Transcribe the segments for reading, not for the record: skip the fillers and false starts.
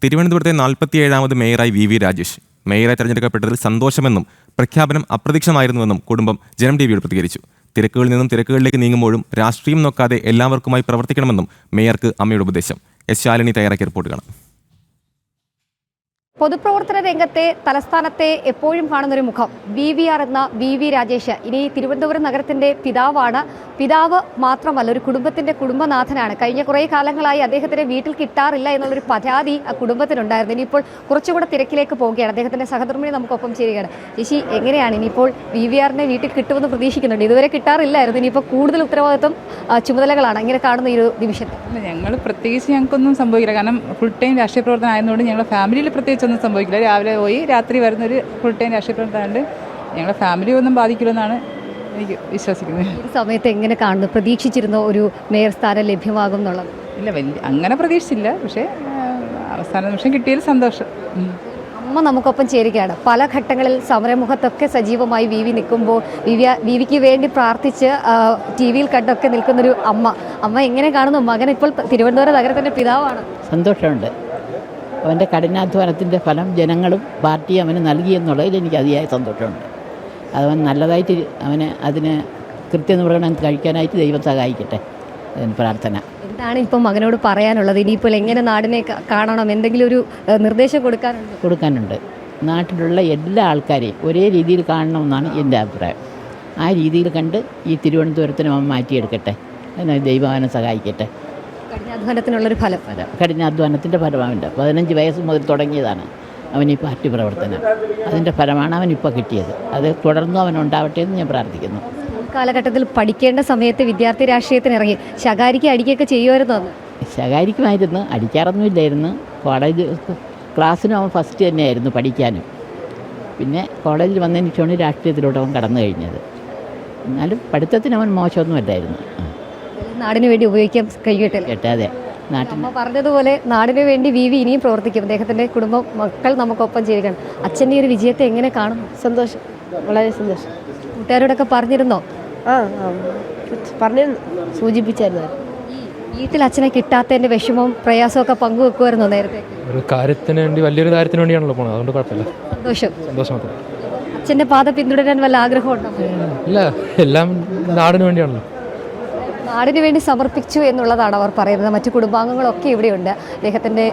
തിരുവനന്തപുരത്തെ 47ാമത് മേയറായി വി രാജേഷ്. മേയറായി തെരഞ്ഞെടുക്കപ്പെട്ടതിൽ സന്തോഷമെന്നും പ്രഖ്യാപനം അപ്രതീക്ഷിതമായിരുന്നുവെന്നും കുടുംബം ജനം ടിവിയോട് പ്രതികരിച്ചു. തിരക്കുകളിൽ നിന്നും തിരക്കുകളിലേക്ക് നീങ്ങുമ്പോഴും രാഷ്ട്രീയം നോക്കാതെ എല്ലാവർക്കുമായി പ്രവർത്തിക്കണമെന്നും മേയർക്ക് അമ്മയുടെ ഉപദേശം. എസ് ശാലിനി തയ്യാറാക്കിയ റിപ്പോർട്ട് കാണാം. പൊതുപ്രവർത്തന രംഗത്തെ തലസ്ഥാനത്തെ എപ്പോഴും കാണുന്നൊരു മുഖം VVR എന്ന വി രാജേഷ്. ഇനി തിരുവനന്തപുരം നഗരത്തിന്റെ പിതാവാണ്. പിതാവ് മാത്രമല്ല, ഒരു കുടുംബത്തിന്റെ കുടുംബനാഥനാണ്. കഴിഞ്ഞ കുറേ കാലങ്ങളായി അദ്ദേഹത്തിന്റെ വീട്ടിൽ കിട്ടാറില്ല എന്നുള്ളൊരു പരാതി ആ കുടുംബത്തിനുണ്ടായിരുന്നു. ഇനിയിപ്പോൾ കുറച്ചുകൂടെ തിരക്കിലേക്ക് പോവുകയാണ്. അദ്ദേഹത്തിന്റെ സഹധർമ്മിണി നമുക്കൊപ്പം ചേരുകയാണ്. ചേച്ചി, എങ്ങനെയാണ് ഇനിയിപ്പോൾ VVRനെ വീട്ടിൽ കിട്ടുമെന്ന് പ്രതീക്ഷിക്കുന്നുണ്ട്? ഇതുവരെ കിട്ടാറില്ലായിരുന്നു, ഇനിയിപ്പോൾ കൂടുതൽ ഉത്തരവാദിത്വം ചുമതലകളാണ്. ഇങ്ങനെ കാണുന്ന ഈ ഒരു നിമിഷത്തിൽ ഞങ്ങൾ പ്രത്യേകിച്ച് ഞങ്ങൾക്കൊന്നും സംഭവിക്കില്ല. കാരണം ഫുൾ ടൈം രാഷ്ട്രീയ പ്രവർത്തനം ആയതുകൊണ്ട് ഞങ്ങളുടെ ഫാമിലിയിൽ പ്രത്യേകിച്ച് ഒന്നും സംഭവിക്കില്ല. രാവിലെ പോയി രാത്രി വരുന്നൊരു ഫുൾ ടൈം രാഷ്ട്രീയ പ്രവർത്തനമുണ്ട്. ഞങ്ങളുടെ ഫാമിലി ഒന്നും ബാധിക്കില്ലെന്നാണ് എനിക്ക് വിശ്വസിക്കുന്നത്. ഈ സമയത്ത് എങ്ങനെ കാണുന്നു? പ്രതീക്ഷിച്ചിരുന്ന ഒരു മേയർ സ്ഥാനം ലഭ്യമാകും എന്നുള്ളത്? ഇല്ല, അങ്ങനെ പ്രതീക്ഷിച്ചില്ല. പക്ഷേ അവസാന നിമിഷം കിട്ടിയതിൽ സന്തോഷം. അമ്മ നമുക്കൊപ്പം ചേരുകയാണ്. പല ഘട്ടങ്ങളിൽ സമരമുഖത്തൊക്കെ സജീവമായി വി നിൽക്കുമ്പോൾ വിവിക്ക് വേണ്ടി പ്രാർത്ഥിച്ച് TV യിൽ കണ്ടൊക്കെ നിൽക്കുന്നൊരു അമ്മ എങ്ങനെ കാണുന്നു? മകൻ ഇപ്പോൾ തിരുവനന്തപുരം നഗരത്തിൻ്റെ പിതാവാണ്. സന്തോഷമുണ്ട്. അവൻ്റെ കഠിനാധ്വാനത്തിൻ്റെ ഫലം ജനങ്ങളും പാർട്ടിയും അവന് നൽകിയെന്നുള്ളതിൽ എനിക്ക് അതിയായ സന്തോഷമുണ്ട്. അവൻ നല്ലതായിട്ട് അതിന് കൃത്യനിർവഹണം കഴിക്കാനായിട്ട് ദൈവം സഹായിക്കട്ടെ. പ്രാർത്ഥന. എന്താണ് ഇപ്പം മകനോട് പറയാനുള്ളത്? ഇനിയിപ്പോൾ എങ്ങനെ നാടിനെ കാണണം? എന്തെങ്കിലും ഒരു നിർദ്ദേശം കൊടുക്കാനുണ്ട്? നാട്ടിലുള്ള എല്ലാ ആൾക്കാരെയും ഒരേ രീതിയിൽ കാണണമെന്നാണ് എൻ്റെ അഭിപ്രായം. ആ രീതിയിൽ കണ്ട് ഈ തിരുവനന്തപുരത്തിന് അവൻ മാറ്റിയെടുക്കട്ടെ. അതിനായി ദൈവം അവനെ സഹായിക്കട്ടെ. കഠിനാധ്വാനത്തിനുള്ളൊരു ഫലം. കഠിനാധ്വാനത്തിൻ്റെ ഫലമാവില്ല. 15 വയസ്സ് മുതൽ തുടങ്ങിയതാണ് അവൻ ഈ പാർട്ടി പ്രവർത്തനം. അതിൻ്റെ ഫലമാണ് അവനിപ്പോൾ കിട്ടിയത്. അത് തുടർന്നും അവനുണ്ടാവട്ടെ എന്ന് ഞാൻ പ്രാർത്ഥിക്കുന്നു. കാലഘട്ടത്തിൽ പഠിക്കേണ്ട സമയത്ത് വിദ്യാർത്ഥി രാഷ്ട്രീയത്തിന് ഇറങ്ങി ശകാരിക്ക് അടിക്കുകയൊക്കെ ചെയ്യുമായിരുന്നു. ശകാരിക്കുമായിരുന്നു, അടിക്കാറൊന്നുമില്ലായിരുന്നു. കോളേജ് ക്ലാസ്സിനും അവൻ ഫസ്റ്റ് തന്നെയായിരുന്നു പഠിക്കാനും. പിന്നെ കോളേജിൽ വന്നതിന് ശേഷമാണ് രാഷ്ട്രീയത്തിലോട്ട് അവൻ കടന്നു കഴിഞ്ഞത്. എന്നാലും പഠിത്തത്തിന് അവൻ മോശമൊന്നുമല്ലായിരുന്നു. നാടിനു വേണ്ടി ഉപയോഗിക്കാൻ കഴിയട്ടെ. അതെ, അമ്മ പറഞ്ഞതുപോലെ നാടിനു വേണ്ടി വി ഇനിയും പ്രവർത്തിക്കും. അദ്ദേഹത്തിൻ്റെ കുടുംബം, മക്കൾ നമുക്കൊപ്പം ചേരുകയാണ്. അച്ഛൻ്റെ ഈ ഒരു വിജയത്തെ എങ്ങനെ കാണും? സന്തോഷം, വളരെ സന്തോഷം. കൂട്ടുകാരോടൊക്കെ പറഞ്ഞിരുന്നോ? പറഞ്ഞു, സൂചിപ്പിച്ചായിരുന്നു. വീട്ടിൽ അച്ഛനെ കിട്ടാത്തതിൻ്റെ വിഷമവും പ്രയാസമൊക്കെ പങ്കുവെക്കുമായിരുന്നോ നേരത്തെ? ഒരു കാര്യത്തിന് വേണ്ടി, വലിയൊരു കാര്യത്തിന് വേണ്ടിയാണല്ലോ പോണത്, അതുകൊണ്ട് കുഴപ്പമില്ല. സന്തോഷം മാത്രം. അച്ഛൻ്റെ പാത പിന്തുടരാൻ വല്ല ആഗ്രഹമുണ്ടോ? ഇല്ല, എല്ലാം നാടിന് വേണ്ടിയാണല്ലോ. നാടിന് വേണ്ടി സമർപ്പിച്ചു എന്നുള്ളതാണ് അവർ പറയുന്നത്. മറ്റു കുടുംബാംഗങ്ങളൊക്കെ ഇവിടെയുണ്ട്. അദ്ദേഹത്തിൻ്റെ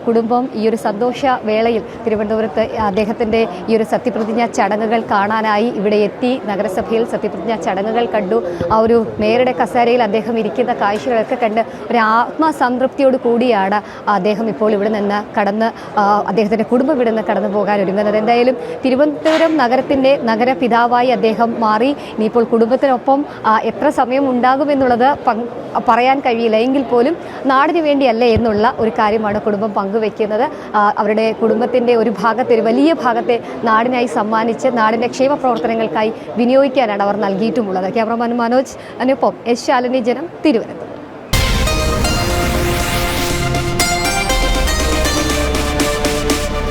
കുടുംബം ഈ ഒരു സന്തോഷ വേളയിൽ തിരുവനന്തപുരത്ത് അദ്ദേഹത്തിൻ്റെ ഈ ഒരു സത്യപ്രതിജ്ഞാ ചടങ്ങുകൾ കാണാനായി ഇവിടെ എത്തി. നഗരസഭയിൽ സത്യപ്രതിജ്ഞാ ചടങ്ങുകൾ കണ്ടു. ആ ഒരു മേയറുടെ കസേരയിൽ അദ്ദേഹം ഇരിക്കുന്ന കാഴ്ചകളൊക്കെ കണ്ട് ഒരു ആത്മസംതൃപ്തിയോട് കൂടിയാണ് അദ്ദേഹം ഇപ്പോൾ ഇവിടെ നിന്ന് അദ്ദേഹത്തിൻ്റെ കുടുംബം ഇവിടെ നിന്ന് കടന്നു പോകാൻ ഒരുങ്ങുന്നത്. എന്തായാലും തിരുവനന്തപുരം നഗരത്തിൻ്റെ നഗരപിതാവായി അദ്ദേഹം മാറി. ഇനിയിപ്പോൾ കുടുംബത്തിനൊപ്പം എത്ര സമയം ഉണ്ടാകുമെന്നുള്ളത് പറയാൻ കഴിയില്ല. എങ്കിൽ പോലും നാടിന് വേണ്ടിയല്ലേ എന്നുള്ള ഒരു കാര്യമാണ് കുടുംബം പങ്കുവെക്കുന്നത്. അവരുടെ കുടുംബത്തിൻ്റെ ഒരു വലിയ ഭാഗത്തെ നാടിനായി സമ്മാനിച്ച് നാടിൻ്റെ ക്ഷേമ പ്രവർത്തനങ്ങൾക്കായി വിനിയോഗിക്കാനാണ് അവർ നൽകിയിട്ടുമുള്ളത്. ക്യാമറമാൻ മനോജ് അനുപം, എസ് ശാലിനി, ജനം, തിരുവനന്തപുരം.